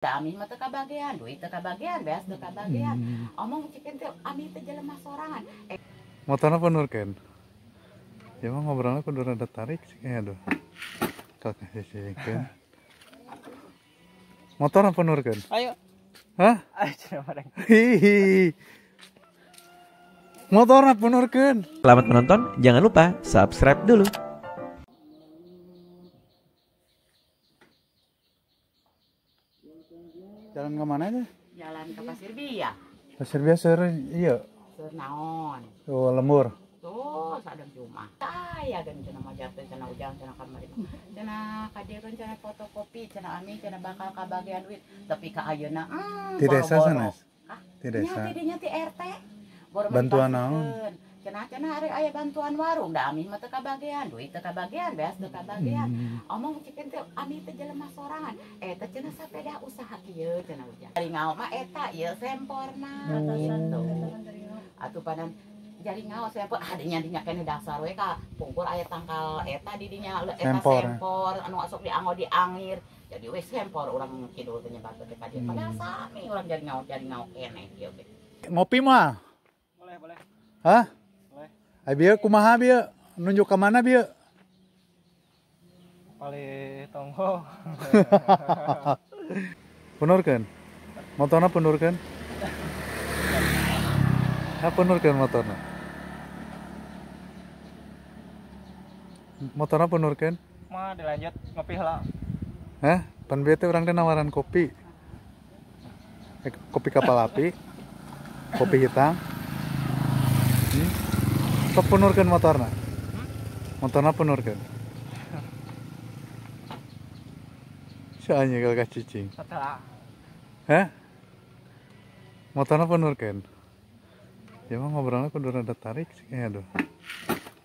Ami mah teu kabagean, duit teu kabagean, beas teu kabagean. Omong cikeun teh ami teh jelema sorangan. Motorna penuhkeun. Ya mah ngobrolnya kudu rada tarik sih aduh. Kakak sisikeun. Motorna penuhkeun. Ayo. Hah? Ayo cenah bareng. Hihi. Motorna penuhkeun. Selamat menonton, jangan lupa subscribe dulu. Jalan ke mana aja? Jalan ke Pasir Biak. Pasir biasa iya. Seur naon? Oh, lembur. Tuh, sadang cuma. Saya kan cenah mah jatuh cenah ujang cenah kamari. Cenah kadieun cenah fotokopi cenah ami cenah bakal kabagean duit. Tapi ka ayeuna Di desa sana. Di Di desa. Nya ti RT. Bantuan naon? Cenah ari aya bantuan warung, da ami mah teu kabagean, duit teu kabagean, beas teu kabagean. Omong cikeun teh ami teh jelema sorangan. Eta cenah sapeda usaha kieu cenah ujang. Ari ngao mah eta ieu semporna gitu. Atuh padan jari ngao sempor dinya kene dasar we ka pungkur aya tangkal eta di dinya eta sempor anu sok dianggo diangir. Jadi we sempor urang kidul teh nyebat teh ka dieu. Padahal sami urang jari ngao kene kieu ge. Ngopi mah? Boleh. Hah? Boleh. Ai bieu kumaha bieu? Nunjuk ke mana bieu? Pali tonggo. Penuhkeun. Motorna penuhkeun. Penuhkeun motorna. Motorna penuhkeun. Mah dilanjut ngopi heula. Hah? Pan bieu teh urang teh nawaran kopi. Kopi kapal api. Kopi hitam. Sok penuhkeun motorna. Motorna penuhkeun. Soalnya kalau cicing. Setelah. Hah? Motorna penuhkeun. Ya mah ngobrolnya kudu rada tarik sih aduh.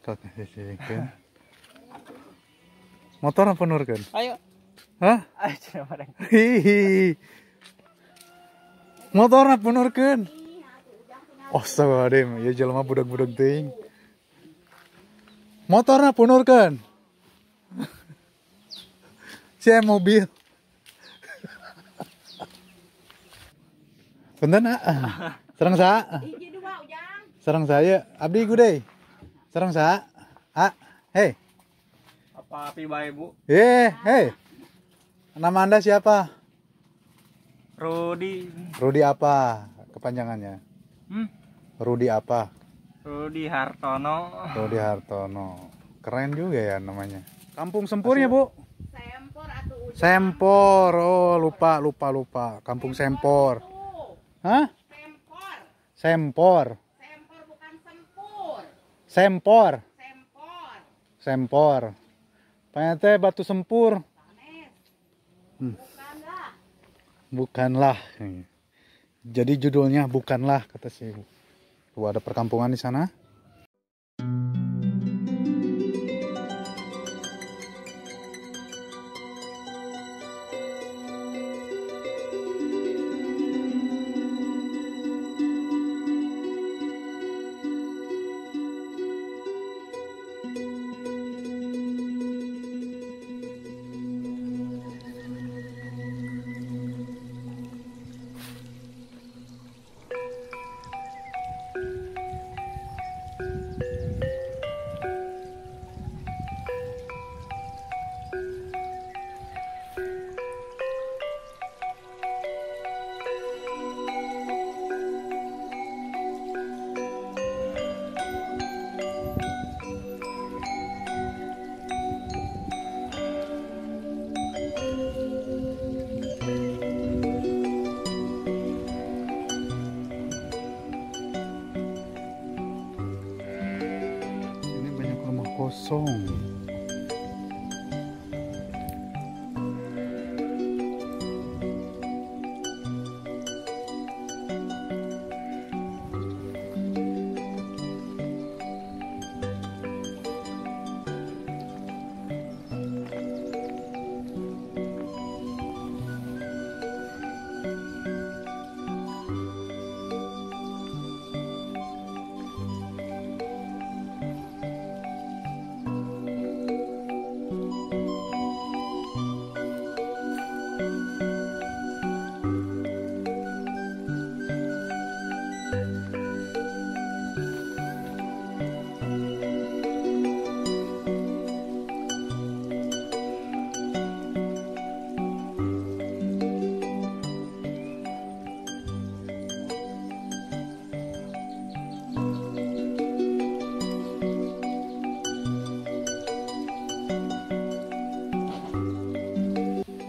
Kakak sisikeun. Motorna penuhkeun. Ayo. Hah? Ayo cenah bareng. Hihi. Motorna penuhkeun. Astagfirullahaladzim, ya jelema budak-budak teuing. Motorna penuhkeun. Sia mobil. Punten sareng saha? Hiji dua ujang. Sareng saya, abdi gudey. Sareng saha? Hei. Apa api bae, Bu? Hei. Nama Anda siapa? Rudi. Rudi apa kepanjangannya? Rudi apa? Rudi Hartono. Rudi Hartono. Keren juga ya namanya. Kampung Sempurnya, Bu? Sempor atuh ujang. Sempor. Oh, lupa. Kampung Sempor. Hah? Sempor. Sempor. Sempor bukan sempur. Sempor. Sempor. Sempor. Pengen teh batu sempur. Tanes. Bukanlah. Bukanlah. Jadi judulnya bukanlah kata si ibu. Tuh ada perkampungan di sana. Ini banyak rumah kosong.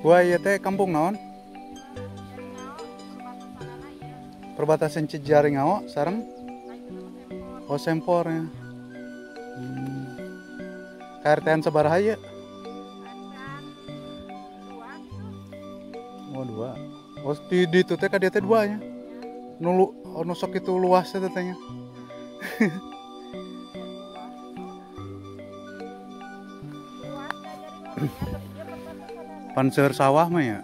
Gua ieu teh kampung naon? Perbatasan Cijaringao sareng oh Sempornya. KRT-an sabaraha ieu? Oh 2. Oh di itu teh ka dia teh 2 nya. Nu sok itu luas teh nya. Pan seueur sawah mah ya.